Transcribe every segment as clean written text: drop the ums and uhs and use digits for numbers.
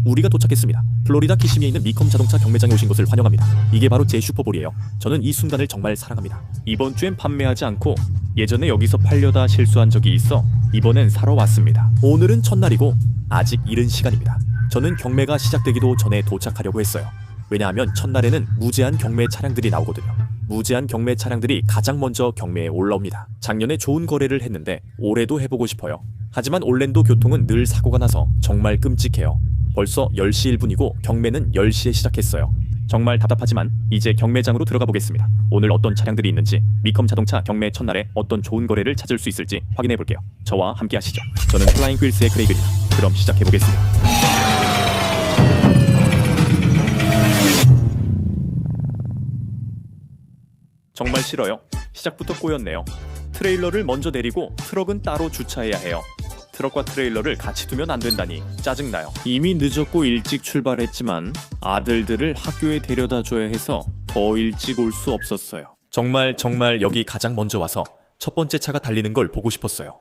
우리가 도착했습니다. 플로리다 키시미에 있는 미컴 자동차 경매장에 오신 것을 환영합니다. 이게 바로 제 슈퍼볼이에요. 저는 이 순간을 정말 사랑합니다. 이번 주엔 판매하지 않고 예전에 여기서 팔려다 실수한 적이 있어 이번엔 사러 왔습니다. 오늘은 첫날이고 아직 이른 시간입니다. 저는 경매가 시작되기도 전에 도착하려고 했어요. 왜냐하면 첫날에는 무제한 경매 차량들이 나오거든요. 무제한 경매 차량들이 가장 먼저 경매에 올라옵니다. 작년에 좋은 거래를 했는데 올해도 해보고 싶어요. 하지만 올랜도 교통은 늘 사고가 나서 정말 끔찍해요. 벌써 10시 1분이고 경매는 10시에 시작했어요. 정말 답답하지만 이제 경매장으로 들어가 보겠습니다. 오늘 어떤 차량들이 있는지, 미컴 자동차 경매 첫날에 어떤 좋은 거래를 찾을 수 있을지 확인해 볼게요. 저와 함께 하시죠. 저는 플라잉 휠스의 크레이그입니다. 그럼 시작해 보겠습니다. 정말 싫어요. 시작부터 꼬였네요. 트레일러를 먼저 내리고 트럭은 따로 주차해야 해요. 트럭과 트레일러를 같이 두면 안 된다니 짜증나요. 이미 늦었고 일찍 출발했지만 아들들을 학교에 데려다 줘야 해서 더 일찍 올 수 없었어요. 정말 여기 가장 먼저 와서 첫 번째 차가 달리는 걸 보고 싶었어요.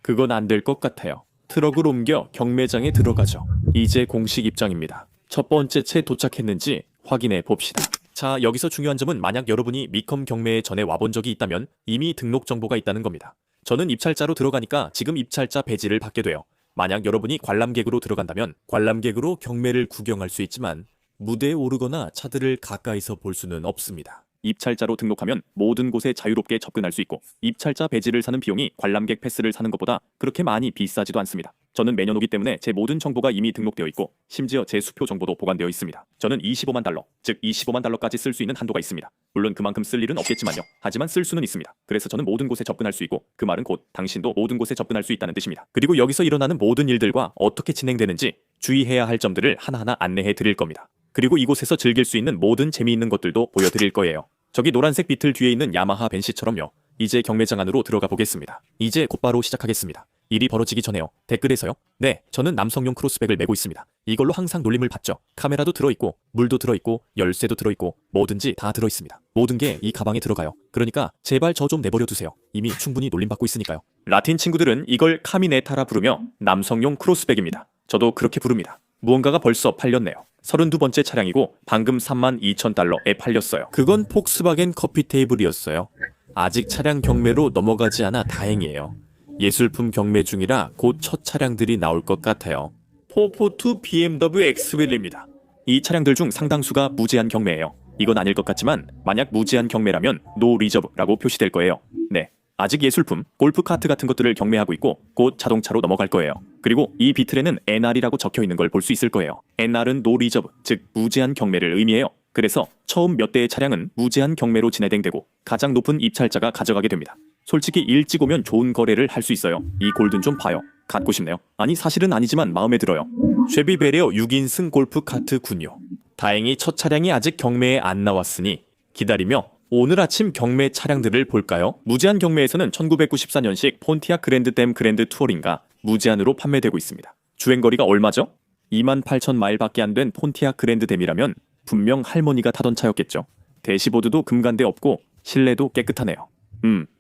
그건 안 될 것 같아요. 트럭을 옮겨 경매장에 들어가죠. 이제 공식 입장입니다. 첫 번째 채 도착했는지 확인해 봅시다. 자, 여기서 중요한 점은 만약 여러분이 미컴 경매에 전에 와본 적이 있다면 이미 등록 정보가 있다는 겁니다. 저는 입찰자로 들어가니까 지금 입찰자 배지를 받게 돼요. 만약 여러분이 관람객으로 들어간다면 관람객으로 경매를 구경할 수 있지만 무대에 오르거나 차들을 가까이서 볼 수는 없습니다. 입찰자로 등록하면 모든 곳에 자유롭게 접근할 수 있고 입찰자 배지를 사는 비용이 관람객 패스를 사는 것보다 그렇게 많이 비싸지도 않습니다. 저는 매년 오기 때문에 제 모든 정보가 이미 등록되어 있고 심지어 제 수표 정보도 보관되어 있습니다. 저는 25만 달러, 즉 25만 달러까지 쓸 수 있는 한도가 있습니다. 물론 그만큼 쓸 일은 없겠지만요. 하지만 쓸 수는 있습니다. 그래서 저는 모든 곳에 접근할 수 있고 그 말은 곧 당신도 모든 곳에 접근할 수 있다는 뜻입니다. 그리고 여기서 일어나는 모든 일들과 어떻게 진행되는지 주의해야 할 점들을 하나하나 안내해 드릴 겁니다. 그리고 이곳에서 즐길 수 있는 모든 재미있는 것들도 보여드릴 거예요. 저기 노란색 비틀 뒤에 있는 야마하 벤시처럼요. 이제 경매장 안으로 들어가 보겠습니다. 이제 곧바로 시작하겠습니다. 일이 벌어지기 전에요. 댓글에서요. 네, 저는 남성용 크로스백을 메고 있습니다. 이걸로 항상 놀림을 받죠. 카메라도 들어있고 물도 들어있고 열쇠도 들어있고 뭐든지 다 들어있습니다. 모든 게 이 가방에 들어가요. 그러니까 제발 저 좀 내버려 두세요. 이미 충분히 놀림받고 있으니까요. 라틴 친구들은 이걸 카미네타라 부르며 남성용 크로스백입니다. 저도 그렇게 부릅니다. 무언가가 벌써 팔렸네요. 32번째 차량이고 방금 32,000달러에 팔렸어요. 그건 폭스바겐 커피 테이블이었어요. 아직 차량 경매로 넘어가지 않아 다행이에요. 예술품 경매 중이라 곧 첫 차량들이 나올 것 같아요. 442 BMW X-Wheel입니다. 이 차량들 중 상당수가 무제한 경매예요. 이건 아닐 것 같지만 만약 무제한 경매라면 No Reserve라고 표시될 거예요. 네, 아직 예술품, 골프카트 같은 것들을 경매하고 있고 곧 자동차로 넘어갈 거예요. 그리고 이 비틀에는 NR이라고 적혀 있는 걸 볼 수 있을 거예요. NR은 No Reserve, 즉 무제한 경매를 의미해요. 그래서 처음 몇 대의 차량은 무제한 경매로 진행되고 가장 높은 입찰자가 가져가게 됩니다. 솔직히 일찍 오면 좋은 거래를 할 수 있어요. 이 골든 좀 봐요. 갖고 싶네요. 아니 사실은 아니지만 마음에 들어요. 쉐비 베레어 6인승 골프카트군요. 다행히 첫 차량이 아직 경매에 안 나왔으니 기다리며 오늘 아침 경매 차량들을 볼까요? 무제한 경매에서는 1994년식 폰티악 그랜드댐 그랜드 투어링가 무제한으로 판매되고 있습니다. 주행거리가 얼마죠? 28,000마일밖에 안 된 폰티악 그랜드댐이라면 분명 할머니가 타던 차였겠죠. 대시보드도 금간대 없고 실내도 깨끗하네요.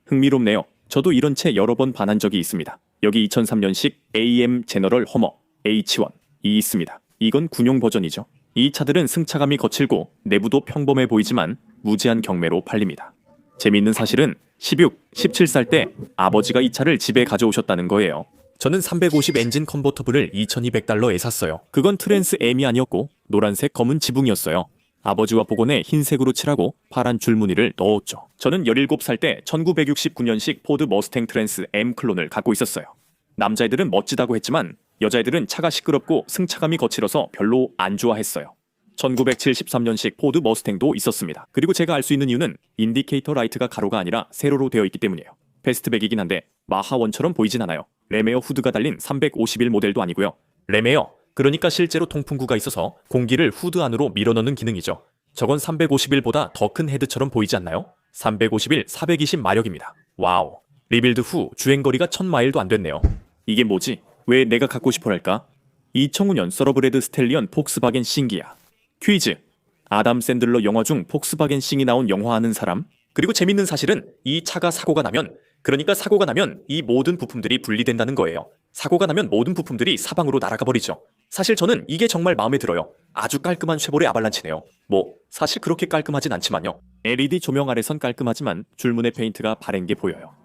흥미롭네요. 저도 이런 채 여러 번 반한 적이 있습니다. 여기 2003년식 AM 제너럴 허머 H1이 있습니다. 이건 군용 버전이죠. 이 차들은 승차감이 거칠고 내부도 평범해 보이지만 무제한 경매로 팔립니다. 재미있는 사실은 17살 때 아버지가 이 차를 집에 가져오셨다는 거예요. 저는 350 엔진 컨버터블을 2,200달러에 샀어요. 그건 트랜스 M이 아니었고 노란색 검은 지붕이었어요. 아버지와 복원해 흰색으로 칠하고 파란 줄무늬를 넣었죠. 저는 17살 때 1969년식 포드 머스탱 트랜스 M 클론을 갖고 있었어요. 남자애들은 멋지다고 했지만 여자애들은 차가 시끄럽고 승차감이 거칠어서 별로 안 좋아했어요. 1973년식 포드 머스탱도 있었습니다. 그리고 제가 알 수 있는 이유는 인디케이터 라이트가 가로가 아니라 세로로 되어 있기 때문이에요. 패스트백이긴 한데 마하1처럼 보이진 않아요. 레메어 후드가 달린 351 모델도 아니고요. 레메어, 그러니까 실제로 통풍구가 있어서 공기를 후드 안으로 밀어넣는 기능이죠. 저건 351보다 더 큰 헤드처럼 보이지 않나요? 351 420마력입니다. 와우. 리빌드 후 주행거리가 1000마일도 안 됐네요. 이게 뭐지? 왜 내가 갖고 싶어랄까? 2005년 서러브레드 스텔리언 폭스바겐 싱기야. 퀴즈. 아담 샌들러 영화 중 폭스바겐 싱이 나온 영화 아는 사람? 그리고 재밌는 사실은 이 차가 사고가 나면 이 모든 부품들이 분리된다는 거예요. 사고가 나면 모든 부품들이 사방으로 날아가 버리죠. 사실 저는 이게 정말 마음에 들어요. 아주 깔끔한 쉐보레 아발란치네요. 뭐 사실 그렇게 깔끔하진 않지만요. LED 조명 아래선 깔끔하지만 줄무늬 페인트가 바랜 게 보여요.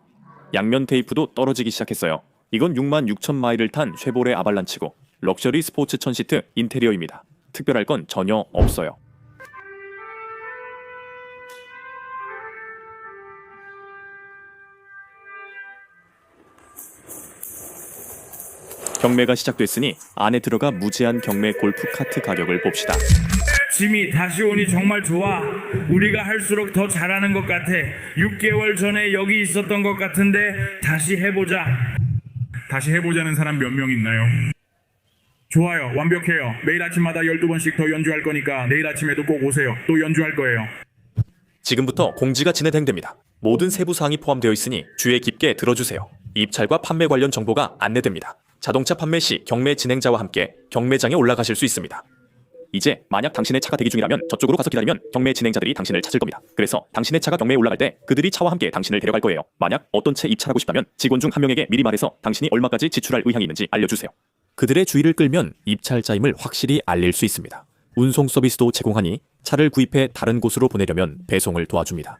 양면 테이프도 떨어지기 시작했어요. 이건 66,000마일을 탄 쉐보레 아발란치고 럭셔리 스포츠 천시트 인테리어입니다. 특별할 건 전혀 없어요. 경매가 시작됐으니 안에 들어가 무제한 경매 골프 카트 가격을 봅시다. 짐이 다시 오니 정말 좋아. 우리가 할수록 더 잘하는 것 같아. 6개월 전에 여기 있었던 것 같은데 다시 해보자. 다시 해보자는 사람 몇 명 있나요? 좋아요. 완벽해요. 매일 아침마다 12번씩 더 연주할 거니까 내일 아침에도 꼭 오세요. 또 연주할 거예요. 지금부터 공지가 진행됩니다. 모든 세부 사항이 포함되어 있으니 주의 깊게 들어주세요. 입찰과 판매 관련 정보가 안내됩니다. 자동차 판매 시 경매 진행자와 함께 경매장에 올라가실 수 있습니다. 이제 만약 당신의 차가 대기 중이라면 저쪽으로 가서 기다리면 경매 진행자들이 당신을 찾을 겁니다. 그래서 당신의 차가 경매에 올라갈 때 그들이 차와 함께 당신을 데려갈 거예요. 만약 어떤 채 입찰하고 싶다면 직원 중 한 명에게 미리 말해서 당신이 얼마까지 지출할 의향이 있는지 알려주세요. 그들의 주의를 끌면 입찰자임을 확실히 알릴 수 있습니다. 운송 서비스도 제공하니 차를 구입해 다른 곳으로 보내려면 배송을 도와줍니다.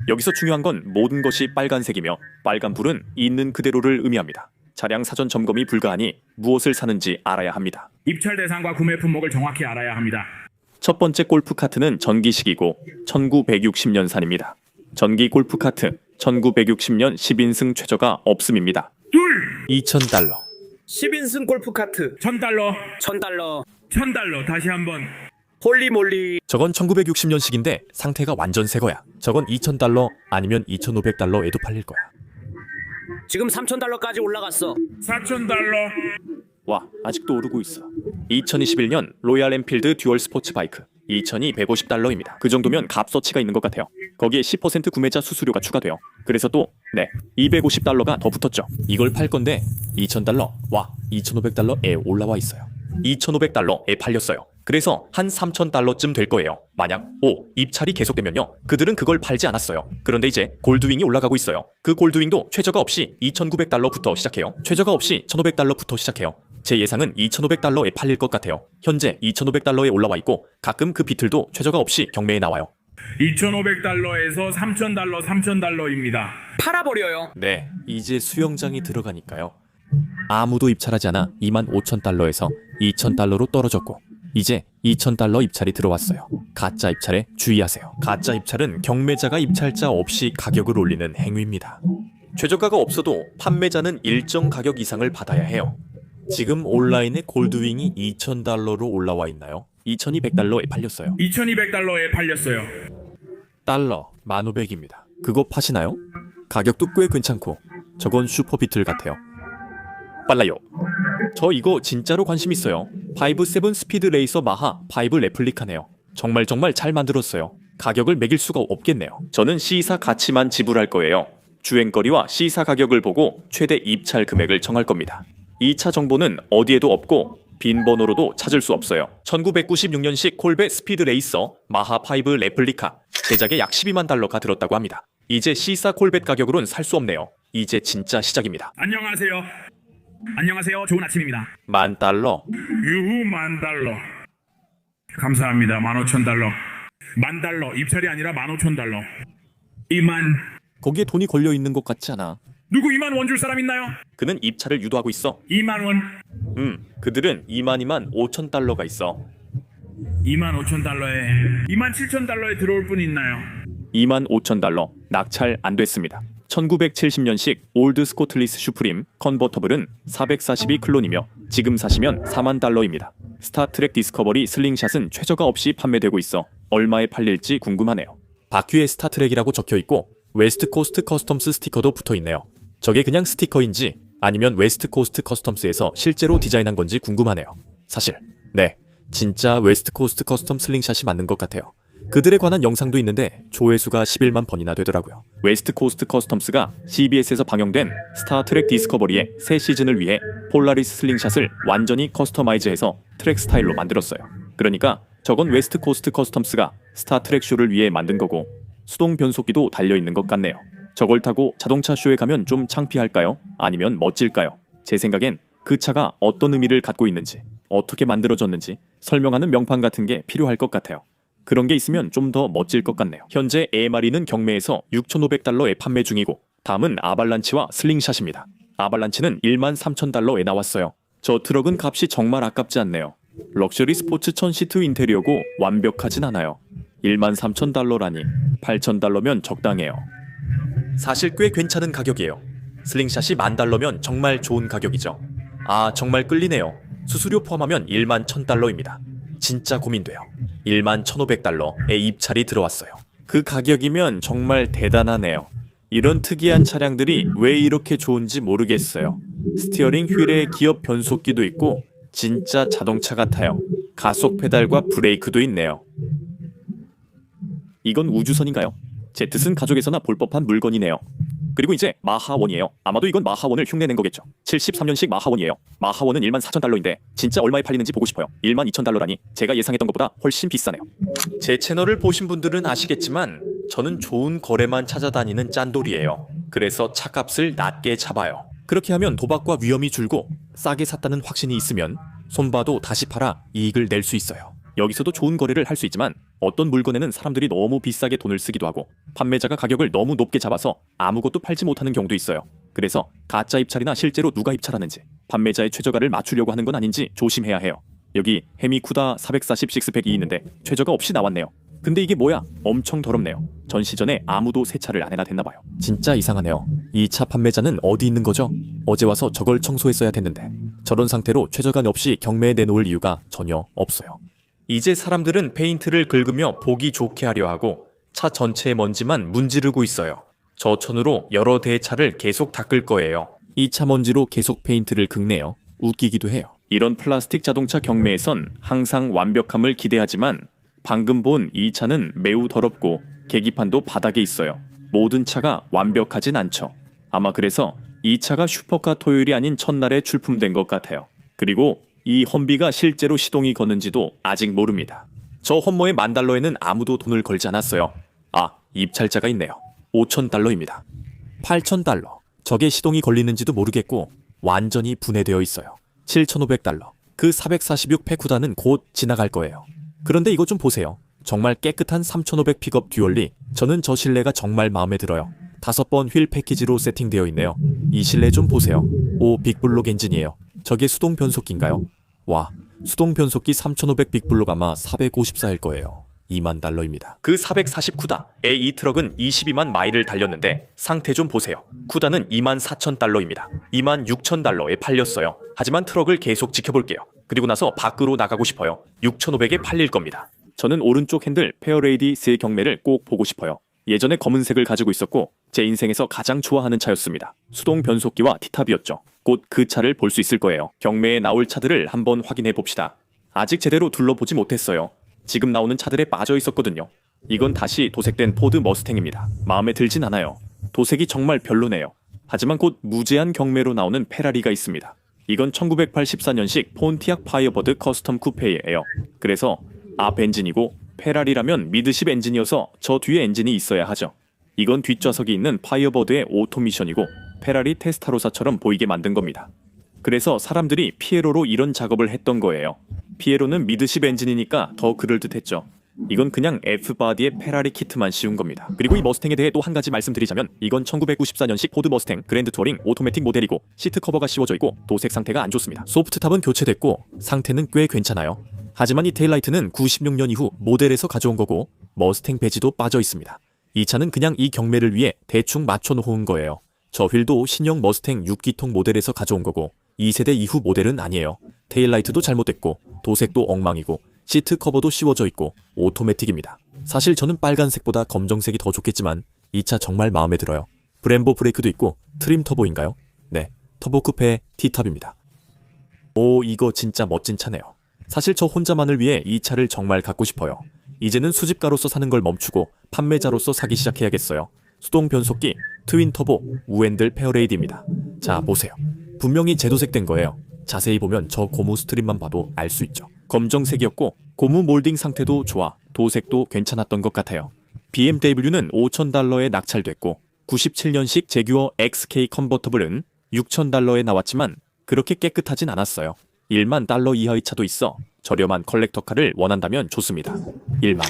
여기서 중요한 건 모든 것이 빨간색이며 빨간불은 있는 그대로를 의미합니다. 차량 사전 점검이 불가하니 무엇을 사는지 알아야 합니다. 입찰 대상과 구매 품목을 정확히 알아야 합니다. 첫 번째 골프 카트는 전기식이고 1960년산입니다. 전기 골프 카트 1960년 10인승 최저가 없음입니다. 2,000달러. 10인승 골프카트 $1,000. $1,000 $1,000. 다시 한번. 홀리몰리 저건 1960년식인데 상태가 완전 새 거야. 저건 2,000달러 아니면 2,500달러에도 팔릴 거야. 지금 $3,000까지 올라갔어. $4,000. 와, 아직도 오르고 있어. 2021년 로얄 엔필드 듀얼 스포츠 바이크 2,250달러입니다. 그 정도면 값어치가 있는 것 같아요. 거기에 10% 구매자 수수료가 추가돼요. 그래서 또 250달러가 더 붙었죠. 이걸 팔 건데 2,000달러, 와 2,500달러에 올라와 있어요. 2,500달러에 팔렸어요. 그래서 한 3,000달러쯤 될 거예요. 만약 입찰이 계속되면요. 그들은 그걸 팔지 않았어요. 그런데 이제 골드윙이 올라가고 있어요. 그 골드윙도 최저가 없이 2,900달러부터 시작해요. 최저가 없이 1,500달러부터 시작해요. 제 예상은 2,500달러에 팔릴 것 같아요. 현재 2,500달러에 올라와 있고 가끔 그 비틀도 최저가 없이 경매에 나와요. $2,500에서 $3,000, $3,000입니다. 팔아버려요. 네, 이제 수영장이 들어가니까요. 아무도 입찰하지 않아 25,000달러에서 2,000달러로 떨어졌고 이제 2,000달러 입찰이 들어왔어요. 가짜 입찰에 주의하세요. 가짜 입찰은 경매자가 입찰자 없이 가격을 올리는 행위입니다. 최저가가 없어도 판매자는 일정 가격 이상을 받아야 해요. 지금 온라인에 골드윙이 2,000달러로 올라와 있나요? 2,200달러에 팔렸어요. $2,200에 팔렸어요. 달러 1,500입니다. 그거 파시나요? 가격도 꽤 괜찮고 저건 슈퍼비틀 같아요. 빨라요. 저 이거 진짜로 관심 있어요. 5.7 스피드 레이서 마하 5 레플리카네요. 정말 잘 만들었어요. 가격을 매길 수가 없겠네요. 저는 시사 가치만 지불할 거예요. 주행거리와 시사 가격을 보고 최대 입찰 금액을 정할 겁니다. 이 차 정보는 어디에도 없고 빈번호로도 찾을 수 없어요. 1996년식 콜벳 스피드 레이서 마하 5 레플리카 제작에 약 12만 달러가 들었다고 합니다. 이제 시사 콜벳 가격으로는 살 수 없네요. 이제 진짜 시작입니다. 안녕하세요. 안녕하세요. 좋은 아침입니다. $10,000. 유후 $10,000. 감사합니다. $15,000. $10,000 입찰이 아니라 $15,000. 2만. 거기에 돈이 걸려 있는 것 같지 않아? 누구 2만 원 줄 사람 있나요? 그는 입찰을 유도하고 있어. 2만 원. 그들은 25,000달러가 있어. 25,000달러에 27,000달러에 들어올 분 있나요? 25,000달러 낙찰 안 됐습니다. 1970년식 올드 스코틀리스 슈프림 컨버터블은 442 클론이며 지금 사시면 4만 달러입니다. 스타트랙 디스커버리 슬링샷은 최저가 없이 판매되고 있어 얼마에 팔릴지 궁금하네요. 바퀴에 스타트랙이라고 적혀있고 웨스트 코스트 커스텀스 스티커도 붙어있네요. 저게 그냥 스티커인지 아니면 웨스트 코스트 커스텀스에서 실제로 디자인한 건지 궁금하네요. 사실 네, 진짜 웨스트 코스트 커스텀 슬링샷이 맞는 것 같아요. 그들에 관한 영상도 있는데 조회수가 11만 번이나 되더라고요. 웨스트 코스트 커스텀스가 CBS에서 방영된 스타트랙 디스커버리의 새 시즌을 위해 폴라리스 슬링샷을 완전히 커스터마이즈해서 트랙 스타일로 만들었어요. 그러니까 저건 웨스트 코스트 커스텀스가 스타트랙 쇼를 위해 만든 거고 수동 변속기도 달려있는 것 같네요. 저걸 타고 자동차 쇼에 가면 좀 창피할까요? 아니면 멋질까요? 제 생각엔 그 차가 어떤 의미를 갖고 있는지, 어떻게 만들어졌는지 설명하는 명판 같은 게 필요할 것 같아요. 그런 게 있으면 좀 더 멋질 것 같네요. 현재 AMR이는 경매에서 6,500달러에 판매 중이고 다음은 아발란치와 슬링샷입니다. 아발란치는 13,000달러에 나왔어요. 저 트럭은 값이 정말 아깝지 않네요. 럭셔리 스포츠 1000시트 인테리어고 완벽하진 않아요. 13,000달러라니 8,000달러면 적당해요. 사실 꽤 괜찮은 가격이에요. 슬링샷이 10,000달러면 정말 좋은 가격이죠. 아, 정말 끌리네요. 수수료 포함하면 11,000달러입니다. 진짜 고민돼요. 11,500달러에 입찰이 들어왔어요. 그 가격이면 정말 대단하네요. 이런 특이한 차량들이 왜 이렇게 좋은지 모르겠어요. 스티어링 휠에 기업 변속기도 있고 진짜 자동차 같아요. 가속 페달과 브레이크도 있네요. 이건 우주선인가요? 제 뜻은 가족에서나 볼 법한 물건이네요. 그리고 이제 마하원이에요. 아마도 이건 마하원을 흉내낸 거겠죠. 73년식 마하원이에요. 마하원은 14,000달러인데 진짜 얼마에 팔리는지 보고 싶어요. 12,000달러라니 제가 예상했던 것보다 훨씬 비싸네요. 제 채널을 보신 분들은 아시겠지만 저는 좋은 거래만 찾아다니는 짠돌이에요. 그래서 차값을 낮게 잡아요. 그렇게 하면 도박과 위험이 줄고 싸게 샀다는 확신이 있으면 손봐도 다시 팔아 이익을 낼 수 있어요. 여기서도 좋은 거래를 할 수 있지만 어떤 물건에는 사람들이 너무 비싸게 돈을 쓰기도 하고 판매자가 가격을 너무 높게 잡아서 아무것도 팔지 못하는 경우도 있어요. 그래서 가짜 입찰이나 실제로 누가 입찰하는지 판매자의 최저가를 맞추려고 하는 건 아닌지 조심해야 해요. 여기 헤미쿠다 440 식스팩이 있는데 최저가 없이 나왔네요. 근데 이게 뭐야? 엄청 더럽네요. 전시전에 아무도 세차를 안 해놔 됐나봐요. 진짜 이상하네요. 이 차 판매자는 어디 있는 거죠? 어제 와서 저걸 청소했어야 됐는데 저런 상태로 최저가 없이 경매에 내놓을 이유가 전혀 없어요. 이제 사람들은 페인트를 긁으며 보기 좋게 하려 하고 차 전체의 먼지만 문지르고 있어요. 저 천으로 여러 대의 차를 계속 닦을 거예요. 이 차 먼지로 계속 페인트를 긁네요. 웃기기도 해요. 이런 플라스틱 자동차 경매에선 항상 완벽함을 기대하지만 방금 본 이 차는 매우 더럽고 계기판도 바닥에 있어요. 모든 차가 완벽하진 않죠. 아마 그래서 이 차가 슈퍼카 토요일이 아닌 첫날에 출품된 것 같아요. 그리고 이 험비가 실제로 시동이 걷는지도 아직 모릅니다. 저 험머의 10,000달러에는 아무도 돈을 걸지 않았어요. 아, 입찰자가 있네요. 5,000달러입니다. 8,000달러. 저게 시동이 걸리는지도 모르겠고 완전히 분해되어 있어요. 7,500달러. 그 446 페쿠다는 곧 지나갈 거예요. 그런데 이거 좀 보세요. 정말 깨끗한 3,500 픽업 듀얼리. 저는 저 실내가 정말 마음에 들어요. 5번 휠 패키지로 세팅되어 있네요. 이 실내 좀 보세요. 오, 빅블록 엔진이에요. 저게 수동 변속기인가요? 와, 수동 변속기 3,500 빅블록 아마 454일 거예요. 20,000달러입니다. 그 449다의 이 트럭은 22만 마일을 달렸는데 상태 좀 보세요. 쿠다는 24,000달러입니다. 26,000달러에 팔렸어요. 하지만 트럭을 계속 지켜볼게요. 그리고 나서 밖으로 나가고 싶어요. 6,500에 팔릴 겁니다. 저는 오른쪽 핸들 페어레이디스의 경매를 꼭 보고 싶어요. 예전에 검은색을 가지고 있었고 제 인생에서 가장 좋아하는 차였습니다. 수동 변속기와 T탑이었죠. 곧 그 차를 볼 수 있을 거예요. 경매에 나올 차들을 한번 확인해 봅시다. 아직 제대로 둘러보지 못했어요. 지금 나오는 차들에 빠져 있었거든요. 이건 다시 도색된 포드 머스탱입니다. 마음에 들진 않아요. 도색이 정말 별로네요. 하지만 곧 무제한 경매로 나오는 페라리가 있습니다. 이건 1984년식 폰티악 파이어버드 커스텀 쿠페예요. 그래서 앞 엔진이고 페라리라면 미드십 엔진이어서 저 뒤에 엔진이 있어야 하죠. 이건 뒷좌석이 있는 파이어버드의 오토미션이고 페라리 테스타로사처럼 보이게 만든 겁니다. 그래서 사람들이 피에로로 이런 작업을 했던 거예요. 피에로는 미드십 엔진이니까 더 그럴듯했죠. 이건 그냥 F바디의 페라리 키트만 씌운 겁니다. 그리고 이 머스탱에 대해 또 한 가지 말씀드리자면 이건 1994년식 포드 머스탱 그랜드 투어링 오토매틱 모델이고 시트 커버가 씌워져 있고 도색 상태가 안 좋습니다. 소프트탑은 교체됐고 상태는 꽤 괜찮아요. 하지만 이 테일라이트는 96년 이후 모델에서 가져온 거고 머스탱 배지도 빠져 있습니다. 이 차는 그냥 이 경매를 위해 대충 맞춰 놓은 거예요. 저 휠도 신형 머스탱 6기통 모델에서 가져온 거고 2세대 이후 모델은 아니에요. 테일라이트도 잘못됐고 도색도 엉망이고 시트 커버도 씌워져 있고 오토매틱입니다. 사실 저는 빨간색보다 검정색이 더 좋겠지만 이 차 정말 마음에 들어요. 브렘보 브레이크도 있고 트림 터보인가요? 네, 터보 쿠페 T탑입니다. 오, 이거 진짜 멋진 차네요. 사실 저 혼자만을 위해 이 차를 정말 갖고 싶어요. 이제는 수집가로서 사는 걸 멈추고 판매자로서 사기 시작해야겠어요. 수동 변속기, 트윈 터보, 우엔들 페어레이드입니다. 자, 보세요. 분명히 재도색된 거예요. 자세히 보면 저 고무 스트립만 봐도 알 수 있죠. 검정색이었고 고무 몰딩 상태도 좋아 도색도 괜찮았던 것 같아요. BMW는 5,000달러에 낙찰됐고 97년식 제규어 XK 컨버터블은 6,000달러에 나왔지만 그렇게 깨끗하진 않았어요. 1만 달러 이하의 차도 있어 저렴한 컬렉터카를 원한다면 좋습니다. 1만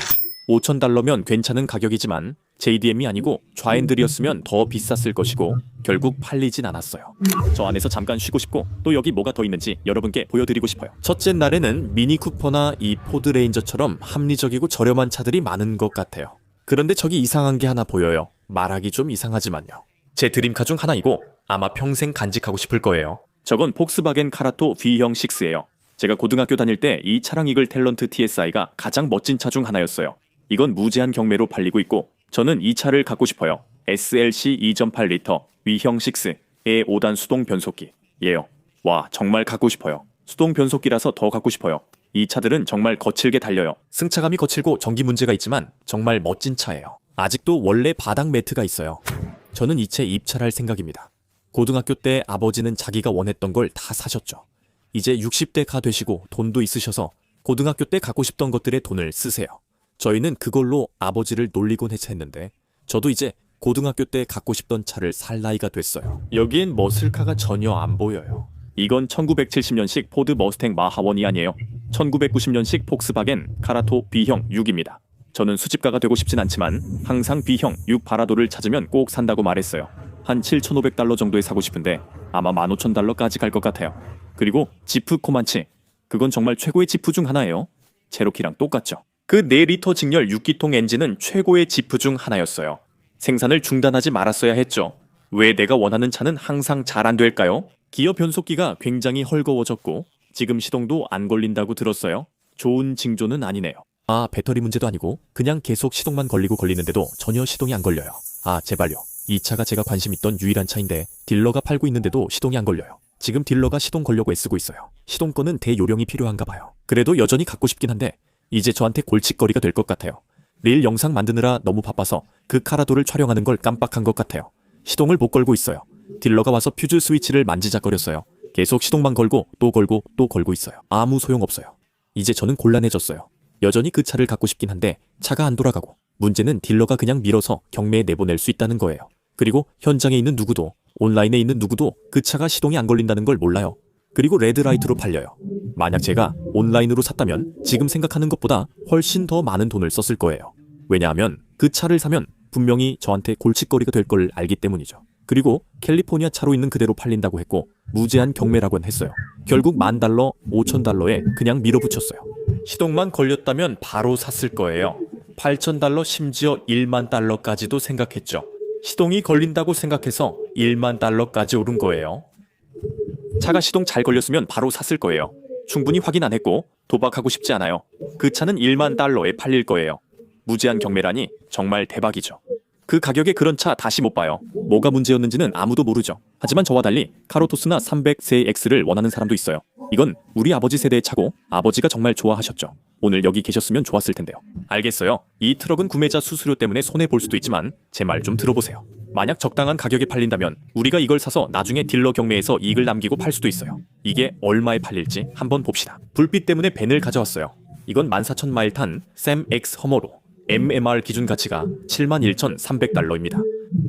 5천 달러면 괜찮은 가격이지만 JDM이 아니고 좌핸들이었으면 더 비쌌을 것이고 결국 팔리진 않았어요. 저 안에서 잠깐 쉬고 싶고 또 여기 뭐가 더 있는지 여러분께 보여드리고 싶어요. 첫째 날에는 미니 쿠퍼나 이 포드 레인저처럼 합리적이고 저렴한 차들이 많은 것 같아요. 그런데 저기 이상한 게 하나 보여요. 말하기 좀 이상하지만요. 제 드림카 중 하나이고 아마 평생 간직하고 싶을 거예요. 저건 폭스바겐 카라토 V형 6예요. 제가 고등학교 다닐 때 이 차량 이글 탤런트 TSI가 가장 멋진 차 중 하나였어요. 이건 무제한 경매로 팔리고 있고 저는 이 차를 갖고 싶어요. SLC 2.8리터 V형 6의 5단 수동 변속기 예요. 와 정말 갖고 싶어요. 수동 변속기라서 더 갖고 싶어요. 이 차들은 정말 거칠게 달려요. 승차감이 거칠고 전기 문제가 있지만 정말 멋진 차예요. 아직도 원래 바닥 매트가 있어요. 저는 이 채 입찰할 생각입니다. 고등학교 때 아버지는 자기가 원했던 걸 다 사셨죠. 이제 60대가 되시고 돈도 있으셔서 고등학교 때 갖고 싶던 것들에 돈을 쓰세요. 저희는 그걸로 아버지를 놀리곤 했는데 저도 이제 고등학교 때 갖고 싶던 차를 살 나이가 됐어요. 여기엔 머슬카가 전혀 안 보여요. 이건 1970년식 포드 머스탱 마하원이 아니에요. 1990년식 폭스바겐 카라토 B형 6입니다. 저는 수집가가 되고 싶진 않지만 항상 B형 6 바라도를 찾으면 꼭 산다고 말했어요. 한 7,500달러 정도에 사고 싶은데 아마 15,000달러까지 갈 것 같아요. 그리고 지프 코만치, 그건 정말 최고의 지프 중 하나예요. 체로키랑 똑같죠. 그 4리터 직렬 6기통 엔진은 최고의 지프 중 하나였어요. 생산을 중단하지 말았어야 했죠. 왜 내가 원하는 차는 항상 잘 안 될까요? 기어 변속기가 굉장히 헐거워졌고 지금 시동도 안 걸린다고 들었어요. 좋은 징조는 아니네요. 아, 배터리 문제도 아니고 그냥 계속 시동만 걸리는데도 전혀 시동이 안 걸려요. 아, 제발요. 이 차가 제가 관심 있던 유일한 차인데 딜러가 팔고 있는데도 시동이 안 걸려요. 지금 딜러가 시동 걸려고 애쓰고 있어요. 시동권은 대요령이 필요한가 봐요. 그래도 여전히 갖고 싶긴 한데 이제 저한테 골칫거리가 될 것 같아요. 릴 영상 만드느라 너무 바빠서 그 카라도를 촬영하는 걸 깜빡한 것 같아요. 시동을 못 걸고 있어요. 딜러가 와서 퓨즈 스위치를 만지작거렸어요. 계속 시동만 걸고 또 걸고 또 걸고 있어요. 아무 소용없어요. 이제 저는 곤란해졌어요. 여전히 그 차를 갖고 싶긴 한데 차가 안 돌아가고 문제는 딜러가 그냥 밀어서 경매에 내보낼 수 있다는 거예요. 그리고 현장에 있는 누구도 온라인에 있는 누구도 그 차가 시동이 안 걸린다는 걸 몰라요. 그리고 레드라이트로 팔려요. 만약 제가 온라인으로 샀다면 지금 생각하는 것보다 훨씬 더 많은 돈을 썼을 거예요. 왜냐하면 그 차를 사면 분명히 저한테 골칫거리가 될 걸 알기 때문이죠. 그리고 캘리포니아 차로 있는 그대로 팔린다고 했고 무제한 경매라고는 했어요. 결국 $10,000, $5,000에 그냥 밀어붙였어요. 시동만 걸렸다면 바로 샀을 거예요. $8,000, 심지어 $10,000까지도 생각했죠. 시동이 걸린다고 생각해서 $10,000까지 오른 거예요. 차가 시동 잘 걸렸으면 바로 샀을 거예요. 충분히 확인 안 했고 도박하고 싶지 않아요. 그 차는 $10,000에 팔릴 거예요. 무제한 경매라니 정말 대박이죠. 그 가격에 그런 차 다시 못 봐요. 뭐가 문제였는지는 아무도 모르죠. 하지만 저와 달리 카로토스나 300세X를 원하는 사람도 있어요. 이건 우리 아버지 세대의 차고 아버지가 정말 좋아하셨죠. 오늘 여기 계셨으면 좋았을 텐데요. 알겠어요. 이 트럭은 구매자 수수료 때문에 손해볼 수도 있지만 제 말 좀 들어보세요. 만약 적당한 가격에 팔린다면 우리가 이걸 사서 나중에 딜러 경매에서 이익을 남기고 팔 수도 있어요. 이게 얼마에 팔릴지 한번 봅시다. 불빛 때문에 벤을 가져왔어요. 이건 14,000마일 탄 샘 X 허머로 MMR 기준 가치가 71,300달러입니다.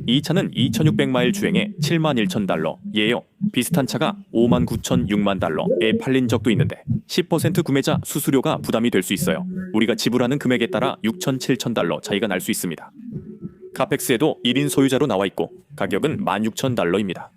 이 차는 2,600마일 주행에 71,000달러 예요. 비슷한 차가 59,000, 6만 달러에 팔린 적도 있는데 10% 구매자 수수료가 부담이 될 수 있어요. 우리가 지불하는 금액에 따라 6,000, 7,000달러 차이가 날 수 있습니다. 카펙스에도 1인 소유자로 나와 있고 가격은 16,000달러입니다.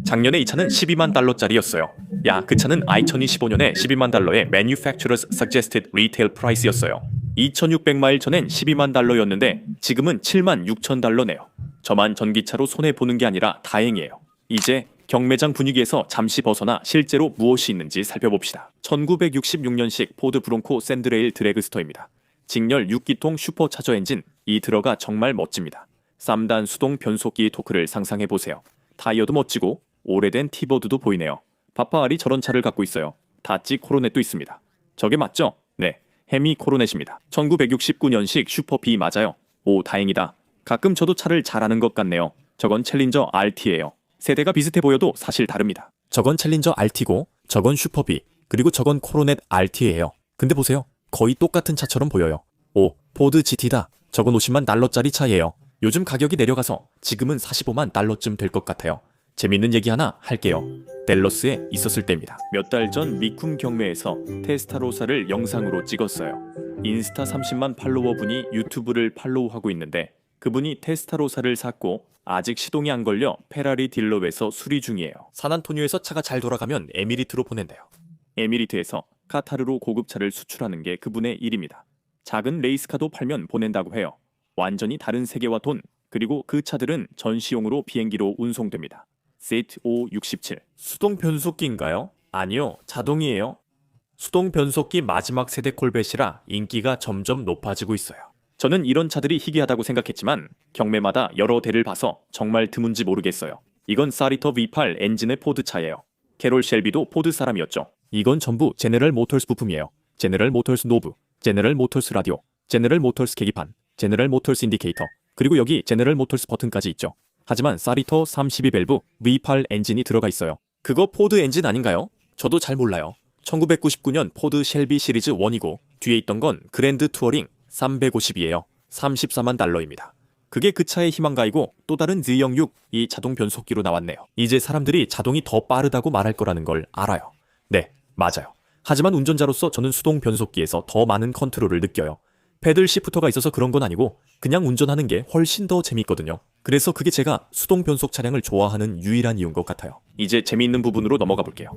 작년에 이 차는 12만 달러짜리였어요. 야, 그 차는 2025년에 12만 달러의 Manufacturer's Suggested Retail Price였어요. 2,600마일 전엔 12만 달러였는데 지금은 76,000달러네요. 저만 전기차로 손해보는 게 아니라 다행이에요. 이제 경매장 분위기에서 잠시 벗어나 실제로 무엇이 있는지 살펴봅시다. 1966년식 포드 브론코 샌드레일 드래그스터입니다. 직렬 6기통 슈퍼차저 엔진, 이 들어가 정말 멋집니다. 3단 수동 변속기 토크를 상상해보세요. 타이어도 멋지고 오래된 티보드도 보이네요. 파파알이 저런 차를 갖고 있어요. 다찌 코로넷도 있습니다. 저게 맞죠? 네, 헤미 코로넷입니다. 1969년식 슈퍼 B 맞아요. 오, 다행이다. 가끔 저도 차를 잘하는 것 같네요. 저건 챌린저 RT예요. 세대가 비슷해 보여도 사실 다릅니다. 저건 챌린저 RT고 저건 슈퍼 B 그리고 저건 코로넷 RT예요. 근데 보세요. 거의 똑같은 차처럼 보여요. 오, 포드 GT다. 저건 50만 달러짜리 차예요. 요즘 가격이 내려가서 지금은 45만 달러쯤 될 것 같아요. 재밌는 얘기 하나 할게요. 댈러스에 있었을 때입니다. 몇 달 전 미쿰 경매에서 테스타로사를 영상으로 찍었어요. 인스타 30만 팔로워 분이 유튜브를 팔로우하고 있는데 그분이 테스타로사를 샀고 아직 시동이 안 걸려 페라리 딜러에서 수리 중이에요. 산안토니오에서 차가 잘 돌아가면 에미리트로 보낸대요. 에미리트에서 카타르로 고급차를 수출하는 게 그분의 일입니다. 작은 레이스카도 팔면 보낸다고 해요. 완전히 다른 세계와 돈, 그리고 그 차들은 전시용으로 비행기로 운송됩니다. 세트 O67 수동 변속기인가요? 아니요, 자동이에요. 수동 변속기 마지막 세대 콜벳이라 인기가 점점 높아지고 있어요. 저는 이런 차들이 희귀하다고 생각했지만 경매마다 여러 대를 봐서 정말 드문지 모르겠어요. 이건 사리터 V8 엔진의 포드 차예요. 캐롤 셸비도 포드 사람이었죠. 이건 전부 제네럴 모터스 부품이에요. 제네럴 모터스 노브, 제네럴 모터스 라디오, 제네럴 모터스 계기판, 제네럴 모터스 인디케이터, 그리고 여기 제네럴 모터스 버튼까지 있죠. 하지만 사리터 32밸브 V8 엔진이 들어가 있어요. 그거 포드 엔진 아닌가요? 저도 잘 몰라요. 1999년 포드 셸비 시리즈 1이고 뒤에 있던 건 그랜드 투어링 350이에요. 34만 달러입니다. 그게 그 차의 희망가이고 또 다른 Z06 이 자동 변속기로 나왔네요. 이제 사람들이 자동이 더 빠르다고 말할 거라는 걸 알아요. 네, 맞아요. 하지만 운전자로서 저는 수동 변속기에서 더 많은 컨트롤을 느껴요. 패들 시프터가 있어서 그런 건 아니고 그냥 운전하는 게 훨씬 더 재밌거든요. 그래서 그게 제가 수동 변속 차량을 좋아하는 유일한 이유인 것 같아요. 이제 재미있는 부분으로 넘어가 볼게요.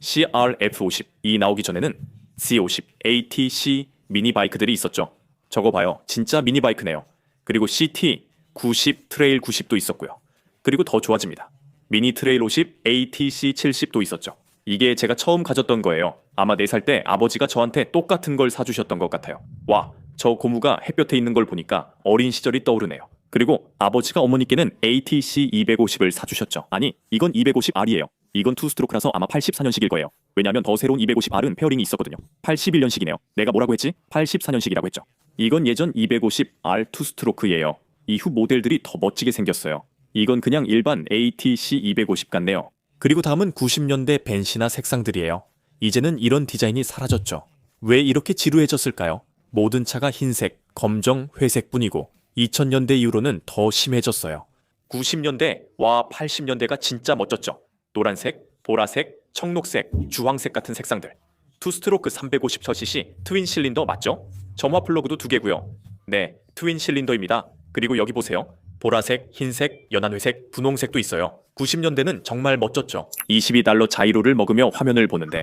CRF50 이 나오기 전에는 C50, ATC 미니바이크들이 있었죠. 저거 봐요. 진짜 미니바이크네요. 그리고 CT 90, 트레일 90도 있었고요. 그리고 더 좋아집니다. 미니 트레일 50, ATC 70도 있었죠. 이게 제가 처음 가졌던 거예요. 아마 4살 때 아버지가 저한테 똑같은 걸 사주셨던 것 같아요. 와, 저 고무가 햇볕에 있는 걸 보니까 어린 시절이 떠오르네요. 그리고 아버지가 어머니께는 ATC 250을 사주셨죠. 아니, 이건 250R이에요. 이건 투스트로크라서 아마 84년식일 거예요. 왜냐하면 더 새로운 250R은 페어링이 있었거든요. 81년식이네요. 내가 뭐라고 했지? 84년식이라고 했죠. 이건 예전 250R 투스트로크예요. 이후 모델들이 더 멋지게 생겼어요. 이건 그냥 일반 ATC 250 같네요. 그리고 다음은 90년대 벤시나 색상들이에요. 이제는 이런 디자인이 사라졌죠. 왜 이렇게 지루해졌을까요? 모든 차가 흰색, 검정, 회색뿐이고 2000년대 이후로는 더 심해졌어요. 90년대와 80년대가 진짜 멋졌죠. 노란색, 보라색, 청록색, 주황색 같은 색상들. 투스트로크 350cc 트윈 실린더 맞죠? 점화 플러그도 2개고요. 네, 트윈 실린더입니다. 그리고 여기 보세요. 보라색, 흰색, 연한 회색, 분홍색도 있어요. 90년대는 정말 멋졌죠. 22달러 자이로를 먹으며 화면을 보는데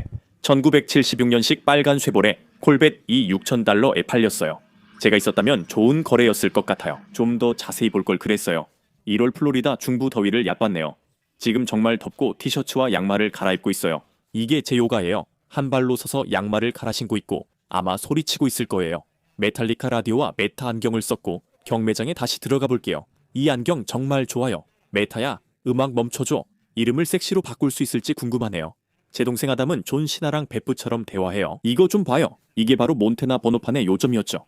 1976년식 빨간 쉐보레 콜벳 이 6,000달러에 팔렸어요. 제가 있었다면 좋은 거래였을 것 같아요. 좀 더 자세히 볼 걸 그랬어요. 1월 플로리다 중부 더위를 얕봤네요. 지금 정말 덥고 티셔츠와 양말을 갈아입고 있어요. 이게 제 요가예요. 한 발로 서서 양말을 갈아 신고 있고 아마 소리치고 있을 거예요. 메탈리카 라디오와 메타 안경을 썼고 경매장에 다시 들어가 볼게요. 이 안경 정말 좋아요. 메타야, 음악 멈춰줘. 이름을 섹시로 바꿀 수 있을지 궁금하네요. 제 동생 아담은 존 시나랑 베프처럼 대화해요. 이거 좀 봐요. 이게 바로 몬테나 번호판의 요점이었죠.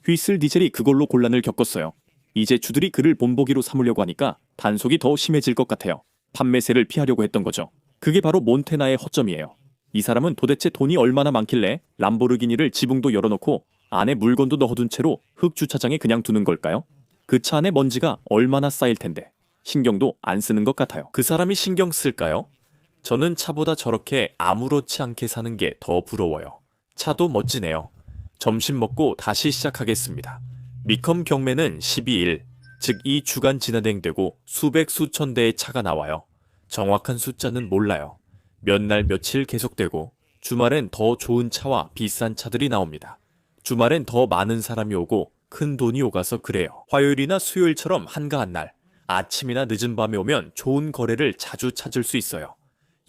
휘슬 디젤이 그걸로 곤란을 겪었어요. 이제 주들이 그를 본보기로 삼으려고 하니까 단속이 더 심해질 것 같아요. 판매세를 피하려고 했던 거죠. 그게 바로 몬테나의 허점이에요. 이 사람은 도대체 돈이 얼마나 많길래 람보르기니를 지붕도 열어놓고 안에 물건도 넣어둔 채로 흙 주차장에 그냥 두는 걸까요? 그 차 안에 먼지가 얼마나 쌓일 텐데 신경도 안 쓰는 것 같아요. 그 사람이 신경 쓸까요? 저는 차보다 저렇게 아무렇지 않게 사는 게 더 부러워요. 차도 멋지네요. 점심 먹고 다시 시작하겠습니다. 미컴 경매는 12일, 즉 이 주간 진행되고 수백 수천 대의 차가 나와요. 정확한 숫자는 몰라요. 몇 날 며칠 계속되고 주말엔 더 좋은 차와 비싼 차들이 나옵니다. 주말엔 더 많은 사람이 오고 큰 돈이 오가서 그래요. 화요일이나 수요일처럼 한가한 날, 아침이나 늦은 밤에 오면 좋은 거래를 자주 찾을 수 있어요.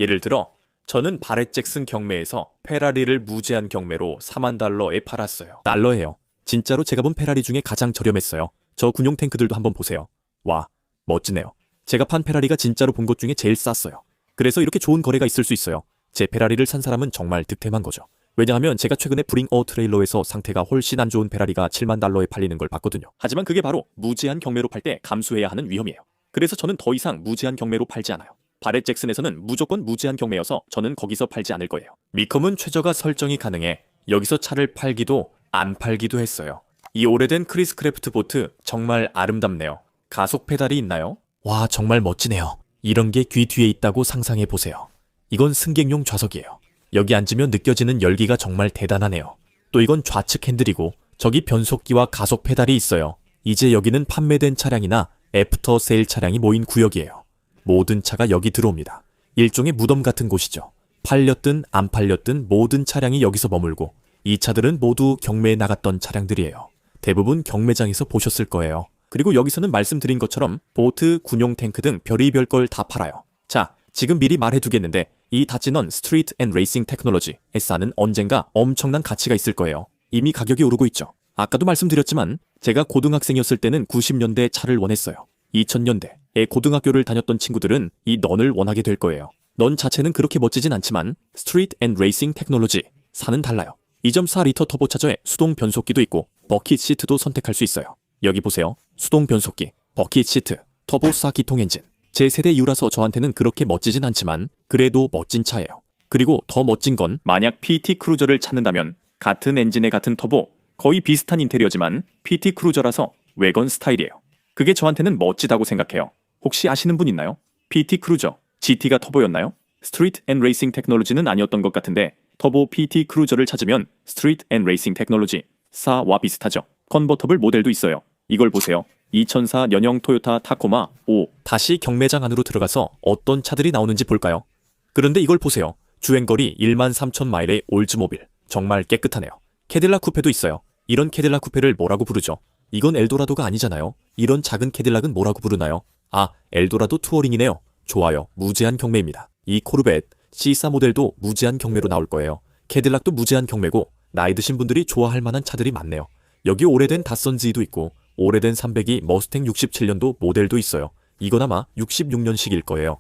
예를 들어 저는 바렛 잭슨 경매에서 페라리를 무제한 경매로 4만 달러에 팔았어요. 달러예요. 진짜로 제가 본 페라리 중에 가장 저렴했어요. 저 군용 탱크들도 한번 보세요. 와, 멋지네요. 제가 판 페라리가 진짜로 본 것 중에 제일 쌌어요. 그래서 이렇게 좋은 거래가 있을 수 있어요. 제 페라리를 산 사람은 정말 득템한 거죠. 왜냐하면 제가 최근에 브링 어 트레일러에서 상태가 훨씬 안 좋은 페라리가 7만 달러에 팔리는 걸 봤거든요. 하지만 그게 바로 무제한 경매로 팔 때 감수해야 하는 위험이에요. 그래서 저는 더 이상 무제한 경매로 팔지 않아요. 바렛 잭슨에서는 무조건 무제한 경매여서 저는 거기서 팔지 않을 거예요. 미컴은 최저가 설정이 가능해 여기서 차를 팔기도 안 팔기도 했어요. 이 오래된 크리스 크래프트 보트 정말 아름답네요. 가속 페달이 있나요? 와, 정말 멋지네요. 이런 게 귀 뒤에 있다고 상상해 보세요. 이건 승객용 좌석이에요. 여기 앉으면 느껴지는 열기가 정말 대단하네요. 또 이건 좌측 핸들이고 저기 변속기와 가속 페달이 있어요. 이제 여기는 판매된 차량이나 애프터 세일 차량이 모인 구역이에요. 모든 차가 여기 들어옵니다. 일종의 무덤 같은 곳이죠. 팔렸든 안 팔렸든 모든 차량이 여기서 머물고 이 차들은 모두 경매에 나갔던 차량들이에요. 대부분 경매장에서 보셨을 거예요. 그리고 여기서는 말씀드린 것처럼 보트, 군용 탱크 등 별의별 걸 다 팔아요. 자, 지금 미리 말해두겠는데 이 다찌넌 스트리트 앤 레이싱 테크놀로지 SR는 언젠가 엄청난 가치가 있을 거예요. 이미 가격이 오르고 있죠. 아까도 말씀드렸지만 제가 고등학생이었을 때는 90년대 차를 원했어요. 2000년대에 고등학교를 다녔던 친구들은 이 넌을 원하게 될 거예요. 넌 자체는 그렇게 멋지진 않지만 스트리트 앤 레이싱 테크놀로지 사는 달라요. 2.4리터 터보차저에 수동 변속기도 있고 버킷 시트도 선택할 수 있어요. 여기 보세요. 수동 변속기, 버킷 시트, 터보 4기통 엔진. 제 세대 이후라서 저한테는 그렇게 멋지진 않지만 그래도 멋진 차예요. 그리고 더 멋진 건 만약 PT 크루저를 찾는다면 같은 엔진에 같은 터보, 거의 비슷한 인테리어지만 PT 크루저라서 외건 스타일이에요. 그게 저한테는 멋지다고 생각해요. 혹시 아시는 분 있나요? PT 크루저, GT가 터보였나요? 스트리트 앤 레이싱 테크놀로지는 아니었던 것 같은데 터보 PT 크루저를 찾으면 스트리트 앤 레이싱 테크놀로지 4와 비슷하죠. 컨버터블 모델도 있어요. 이걸 보세요. 2004 년형 토요타 타코마 5. 다시 경매장 안으로 들어가서 어떤 차들이 나오는지 볼까요? 그런데 이걸 보세요. 주행거리 13,000마일의 올즈모빌. 정말 깨끗하네요. 캐딜락 쿠페도 있어요. 이런 캐딜락 쿠페를 뭐라고 부르죠? 이건 엘도라도가 아니잖아요. 이런 작은 캐딜락은 뭐라고 부르나요? 아, 엘도라도 투어링이네요. 좋아요. 무제한 경매입니다. 이 코르벳 C4 모델도 무제한 경매로 나올 거예요. 캐딜락도 무제한 경매고 나이 드신 분들이 좋아할 만한 차들이 많네요. 여기 오래된 닷선즈도 있고 오래된 300이 머스탱 67년도 모델도 있어요. 이건 아마 66년식일 거예요.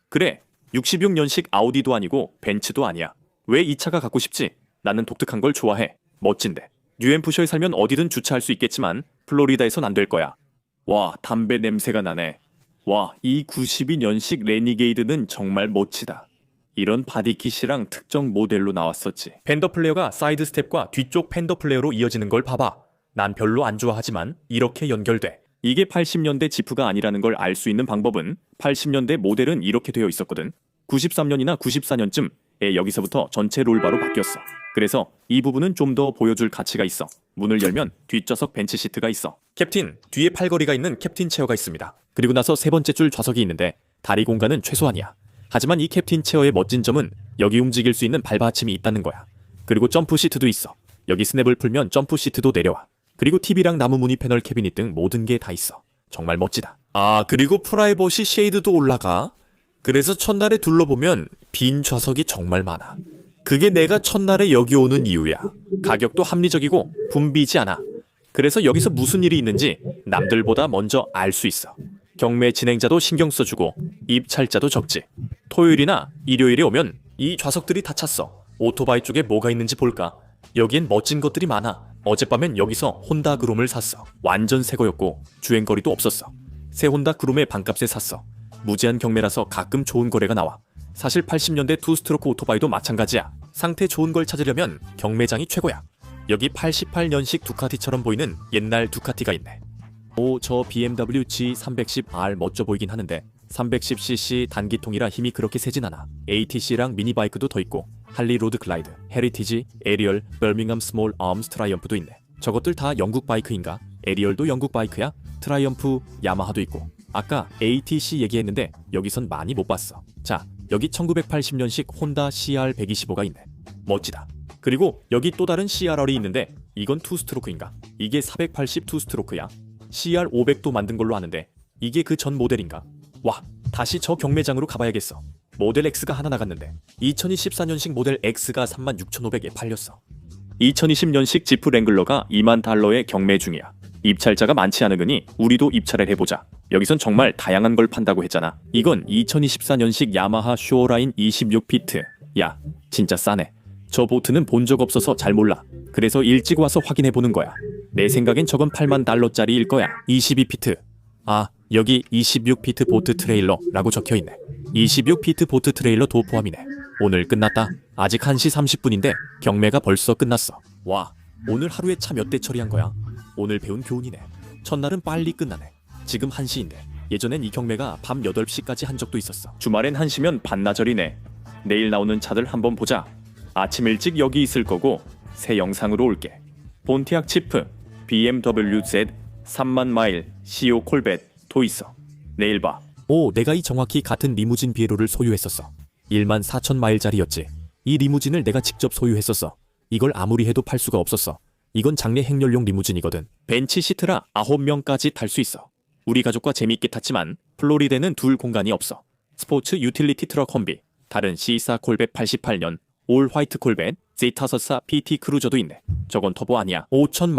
그래, 66년식 아우디도 아니고 벤츠도 아니야. 왜 이 차가 갖고 싶지? 나는 독특한 걸 좋아해. 멋진데. 뉴햄프셔에 살면 어디든 주차할 수 있겠지만 플로리다에선 안 될 거야. 와, 담배 냄새가 나네. 와, 이 92년식 레니게이드는 정말 멋지다. 이런 바디킷이랑 특정 모델로 나왔었지. 펜더 플레어가 사이드 스텝과 뒤쪽 펜더 플레어로 이어지는 걸 봐봐. 난 별로 안 좋아하지만 이렇게 연결돼. 이게 80년대 지프가 아니라는 걸 알 수 있는 방법은 80년대 모델은 이렇게 되어 있었거든. 93년이나 94년쯤에 여기서부터 전체 롤바로 바뀌었어. 그래서 이 부분은 좀 더 보여줄 가치가 있어. 문을 열면 뒷좌석 벤치 시트가 있어. 캡틴, 뒤에 팔걸이가 있는 캡틴 체어가 있습니다. 그리고 나서 세 번째 줄 좌석이 있는데 다리 공간은 최소한이야. 하지만 이 캡틴 체어의 멋진 점은 여기 움직일 수 있는 발받침이 있다는 거야. 그리고 점프 시트도 있어. 여기 스냅을 풀면 점프 시트도 내려와. 그리고 TV랑 나무 무늬 패널 캐비닛 등 모든 게 다 있어. 정말 멋지다. 아, 그리고 프라이버시 쉐이드도 올라가. 그래서 첫날에 둘러보면 빈 좌석이 정말 많아. 그게 내가 첫날에 여기 오는 이유야. 가격도 합리적이고 붐비지 않아. 그래서 여기서 무슨 일이 있는지 남들보다 먼저 알 수 있어. 경매 진행자도 신경 써주고 입찰자도 적지. 토요일이나 일요일에 오면 이 좌석들이 다 찼어. 오토바이 쪽에 뭐가 있는지 볼까? 여기엔 멋진 것들이 많아. 어젯밤엔 여기서 혼다 그롬을 샀어. 완전 새 거였고 주행거리도 없었어. 새 혼다 그롬의 반값에 샀어. 무제한 경매라서 가끔 좋은 거래가 나와. 사실 80년대 투스트로크 오토바이도 마찬가지야. 상태 좋은 걸 찾으려면 경매장이 최고야. 여기 88년식 두카티처럼 보이는 옛날 두카티가 있네. 오, 저 BMW G310R 멋져 보이긴 하는데 310cc 단기통이라 힘이 그렇게 세진 않아. ATC랑 미니바이크도 더 있고 할리 로드 글라이드, 헤리티지, 에리얼, 버밍엄 스몰 아엄스 트라이엄프도 있네. 저것들 다 영국 바이크인가? 에리얼도 영국 바이크야? 트라이엄프, 야마하도 있고. 아까 ATC 얘기했는데 여기선 많이 못 봤어. 자, 여기 1980년식 혼다 CR125가 있네. 멋지다. 그리고 여기 또 다른 CRR이 있는데 이건 투스트로크인가? 이게 480 투스트로크야. CR500도 만든 걸로 아는데 이게 그 전 모델인가? 와, 다시 저 경매장으로 가봐야겠어. 모델 X가 하나 나갔는데 2024년식 모델 X가 36,500에 팔렸어. 2020년식 지프 랭글러가 $20,000에 경매 중이야. 입찰자가 많지 않으니 우리도 입찰을 해보자. 여기선 정말 다양한 걸 판다고 했잖아. 이건 2024년식 야마하 쇼어라인 26피트. 야, 진짜 싸네. 저 보트는 본 적 없어서 잘 몰라. 그래서 일찍 와서 확인해보는 거야. 내 생각엔 저건 $80,000짜리일 거야. 22피트. 아, 여기 26피트 보트 트레일러라고 적혀있네. 26피트 보트 트레일러도 포함이네. 오늘 끝났다. 아직 1시 30분인데 경매가 벌써 끝났어. 와, 오늘 하루에 차 몇 대 처리한 거야? 오늘 배운 교훈이네. 첫날은 빨리 끝나네. 지금 1시인데 예전엔 이 경매가 밤 8시까지 한 적도 있었어. 주말엔 1시면 반나절이네. 내일 나오는 차들 한번 보자. 아침 일찍 여기 있을 거고 새 영상으로 올게. 본티악 치프, BMW Z 3만 마일, CO 콜벳도 있어. 내일 봐. 오, 내가 이 정확히 같은 리무진 비에로를 소유했었어. 1만 4천 마일짜리였지. 이 리무진을 내가 직접 소유했었어. 이걸 아무리 해도 팔 수가 없었어. 이건 장례 행렬용 리무진이거든. 벤치 시트라 9명까지 탈 수 있어. 우리 가족과 재미있게 탔지만 플로리다는 둘 공간이 없어. 스포츠 유틸리티 트럭 콤비, 다른 C4 콜벳 88년, 올 화이트 콜벳, Z444 PT 크루저도 있네. 저건 터보 아니야. 5천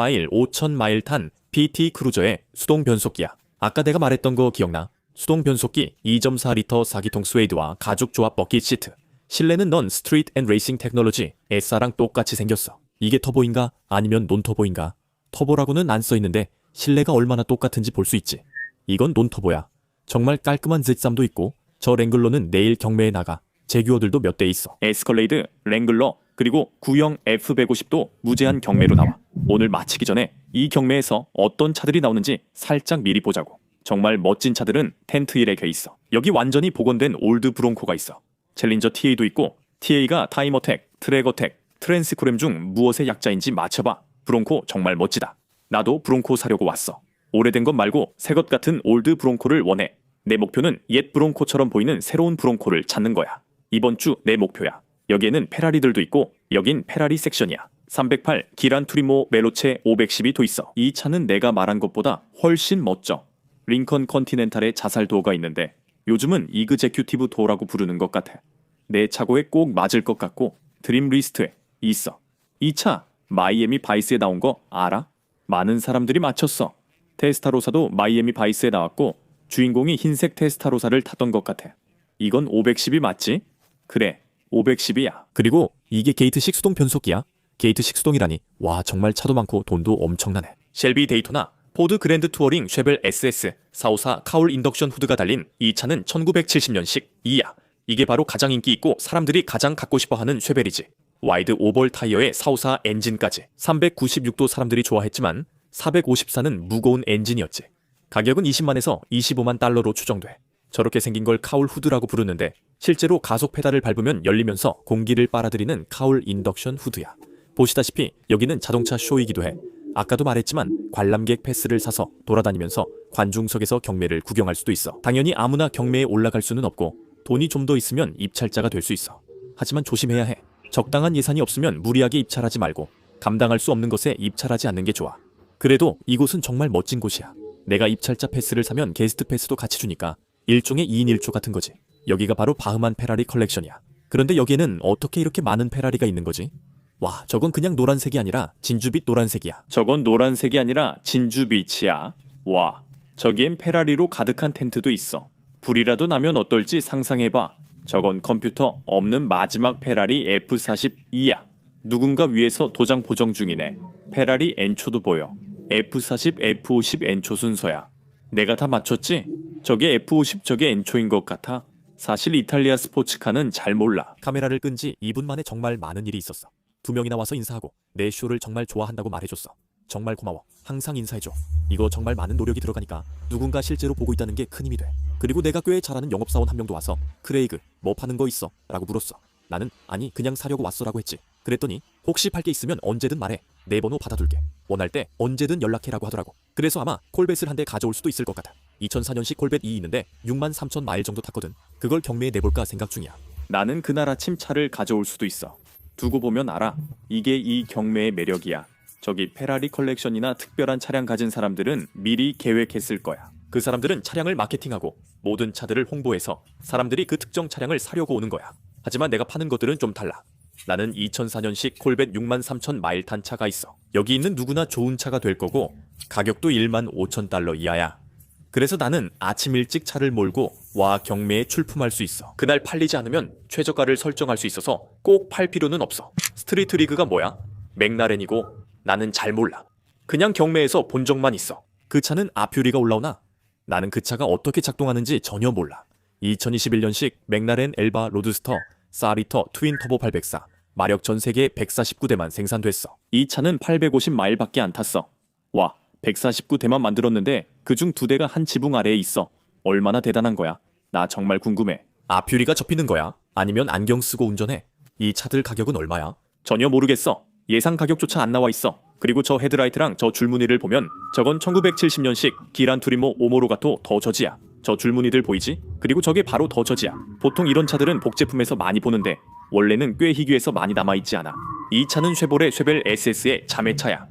마일 탄 PT 크루저의 수동 변속기야. 아까 내가 말했던 거 기억나? 수동 변속기 2.4리터 4기통 스웨이드와 가죽 조합 버킷 시트. 실내는 넌 스트리트 앤 레이싱 테크놀로지 S랑 똑같이 생겼어. 이게 터보인가? 아니면 논터보인가? 터보라고는 안 써있는데 실내가 얼마나 똑같은지 볼 수 있지. 이건 논터보야. 정말 깔끔한 Z3도 있고 저 랭글러는 내일 경매에 나가. 제규어들도 몇 대 있어. 에스컬레이드, 랭글러, 그리고 구형 F150도 무제한 경매로 나와. 오늘 마치기 전에 이 경매에서 어떤 차들이 나오는지 살짝 미리 보자고. 정말 멋진 차들은 텐트 1에 겨 있어. 여기 완전히 복원된 올드 브롱코가 있어. 챌린저 TA도 있고 TA가 타임어택, 트랙어택, 트랜스코램 중 무엇의 약자인지 맞춰봐. 브롱코 정말 멋지다. 나도 브롱코 사려고 왔어. 오래된 것 말고 새 것 같은 올드 브롱코를 원해. 내 목표는 옛 브롱코처럼 보이는 새로운 브롱코를 찾는 거야. 이번 주 내 목표야. 여기에는 페라리들도 있고 여긴 페라리 섹션이야. 308 기란 투리모 멜로체 512도 있어. 이 차는 내가 말한 것보다 훨씬 멋져. 링컨 컨티넨탈의 자살 도어가 있는데 요즘은 이그제큐티브 도어라고 부르는 것 같아. 내 차고에 꼭 맞을 것 같고 드림 리스트에 있어. 이 차 마이애미 바이스에 나온 거 알아? 많은 사람들이 맞췄어. 테스타로사도 마이애미 바이스에 나왔고 주인공이 흰색 테스타로사를 타던 것 같아. 이건 510이 맞지? 그래, 510이야. 그리고 이게 게이트식 수동 변속기야. 게이트식 수동이라니. 와, 정말 차도 많고 돈도 엄청나네. 셸비 데이토나, 포드 그랜드 투어링 쉐벨 SS 454 카울 인덕션 후드가 달린 이 차는 1970년식 2야. 이게 바로 가장 인기 있고 사람들이 가장 갖고 싶어하는 쉐벨이지. 와이드 오벌 타이어에 454 엔진까지. 396도 사람들이 좋아했지만 454는 무거운 엔진이었지. 가격은 20만에서 25만 달러로 추정돼. 저렇게 생긴 걸 카울 후드라고 부르는데 실제로 가속 페달을 밟으면 열리면서 공기를 빨아들이는 카울 인덕션 후드야. 보시다시피 여기는 자동차 쇼이기도 해. 아까도 말했지만 관람객 패스를 사서 돌아다니면서 관중석에서 경매를 구경할 수도 있어. 당연히 아무나 경매에 올라갈 수는 없고 돈이 좀 더 있으면 입찰자가 될 수 있어. 하지만 조심해야 해. 적당한 예산이 없으면 무리하게 입찰하지 말고 감당할 수 없는 것에 입찰하지 않는 게 좋아. 그래도 이곳은 정말 멋진 곳이야. 내가 입찰자 패스를 사면 게스트 패스도 같이 주니까 일종의 2인 1조 같은 거지. 여기가 바로 바흐만 페라리 컬렉션이야. 그런데 여기에는 어떻게 이렇게 많은 페라리가 있는 거지? 와, 저건 그냥 노란색이 아니라 진주빛 노란색이야. 저건 노란색이 아니라 진주빛이야. 와, 저기엔 페라리로 가득한 텐트도 있어. 불이라도 나면 어떨지 상상해봐. 저건 컴퓨터 없는 마지막 페라리 F42야. 누군가 위에서 도장 보정 중이네. 페라리 엔초도 보여. F40, F50 엔초 순서야. 내가 다 맞췄지? 저게 F50, 저게 엔초인 것 같아. 사실 이탈리아 스포츠카는 잘 몰라. 카메라를 끈 지 2분 만에 정말 많은 일이 있었어. 2명이나 와서 인사하고 내 쇼를 정말 좋아한다고 말해줬어. 정말 고마워. 항상 인사해줘. 이거 정말 많은 노력이 들어가니까 누군가 실제로 보고 있다는 게 큰 힘이 돼. 그리고 내가 꽤 잘하는 영업사원 한 명도 와서 크레이그 뭐 파는 거 있어? 라고 물었어. 나는 아니 그냥 사려고 왔어 라고 했지. 그랬더니 혹시 팔 게 있으면 언제든 말해. 내 번호 받아둘게. 원할 때 언제든 연락해 라고 하더라고. 그래서 아마 콜벳을 한 대 가져올 수도 있을 것 같아. 2004년식 콜벳 2 있는데 6만 3천 마일 정도 탔거든. 그걸 경매에 내볼까 생각 중이야. 나는 그날 아침 차를 가져올 수도 있어. 두고 보면 알아. 이게 이 경매의 매력이야. 저기 페라리 컬렉션이나 특별한 차량 가진 사람들은 미리 계획했을 거야. 그 사람들은 차량을 마케팅하고 모든 차들을 홍보해서 사람들이 그 특정 차량을 사려고 오는 거야. 하지만 내가 파는 것들은 좀 달라. 나는 2004년식 콜벳 6만 3천 마일 탄 차가 있어. 여기 있는 누구나 좋은 차가 될 거고 가격도 1만 5천 달러 이하야. 그래서 나는 아침 일찍 차를 몰고 와 경매에 출품할 수 있어. 그날 팔리지 않으면 최저가를 설정할 수 있어서 꼭 팔 필요는 없어. 스트리트 리그가 뭐야? 맥라렌이고 나는 잘 몰라. 그냥 경매에서 본 적만 있어. 그 차는 아퓨리가 올라오나? 나는 그 차가 어떻게 작동하는지 전혀 몰라. 2021년식 맥라렌 엘바 로드스터 사리터 트윈 터보 804. 마력 전 세계 149대만 생산됐어. 이 차는 850마일밖에 안 탔어. 와, 149대만 만들었는데 그중 2대가 한 지붕 아래에 있어. 얼마나 대단한 거야? 나 정말 궁금해. 앞유리가 접히는 거야? 아니면 안경 쓰고 운전해? 이 차들 가격은 얼마야? 전혀 모르겠어. 예상 가격조차 안 나와 있어. 그리고 저 헤드라이트랑 저 줄무늬를 보면 저건 1970년식 기란 투리모 오모로가토 더 저지야. 저 줄무늬들 보이지? 그리고 저게 바로 더 저지야. 보통 이런 차들은 복제품에서 많이 보는데 원래는 꽤 희귀해서 많이 남아있지 않아. 이 차는 쉐보레 쉐벨 SS의 자매차야.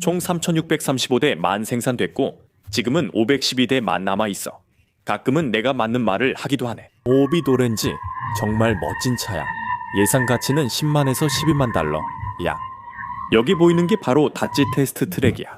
총 3635대만 생산됐고 지금은 512대만 남아있어. 가끔은 내가 맞는 말을 하기도 하네. 오비도렌지 정말 멋진 차야. 예상 가치는 10만에서 12만 달러. 야, 여기 보이는 게 바로 다찌 테스트 트랙이야.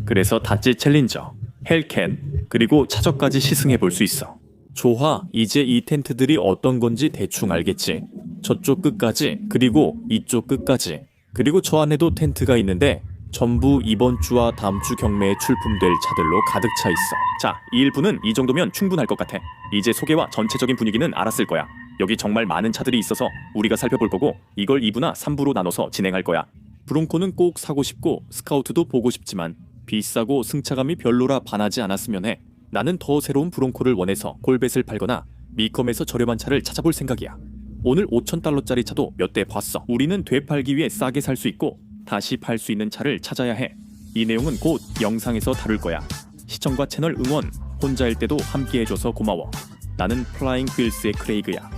그래서 다찌 챌린저, 헬캔, 그리고 차저까지 시승해 볼 수 있어. 좋아, 이제 이 텐트들이 어떤 건지 대충 알겠지. 저쪽 끝까지, 그리고 이쪽 끝까지, 그리고 저 안에도 텐트가 있는데 전부 이번 주와 다음 주 경매에 출품될 차들로 가득 차 있어. 자, 이 1부는 이 정도면 충분할 것 같아. 이제 소개와 전체적인 분위기는 알았을 거야. 여기 정말 많은 차들이 있어서 우리가 살펴볼 거고 이걸 2부나 3부로 나눠서 진행할 거야. 브론코는 꼭 사고 싶고 스카우트도 보고 싶지만 비싸고 승차감이 별로라 반하지 않았으면 해. 나는 더 새로운 브론코를 원해서 골벳을 팔거나 미컴에서 저렴한 차를 찾아볼 생각이야. 오늘 5,000달러짜리 차도 몇 대 봤어. 우리는 되팔기 위해 싸게 살 수 있고 다시 팔 수 있는 차를 찾아야 해. 이 내용은 곧 영상에서 다룰 거야. 시청과 채널 응원, 혼자일 때도 함께 해줘서 고마워. 나는 플라잉 휠스의 크레이그야.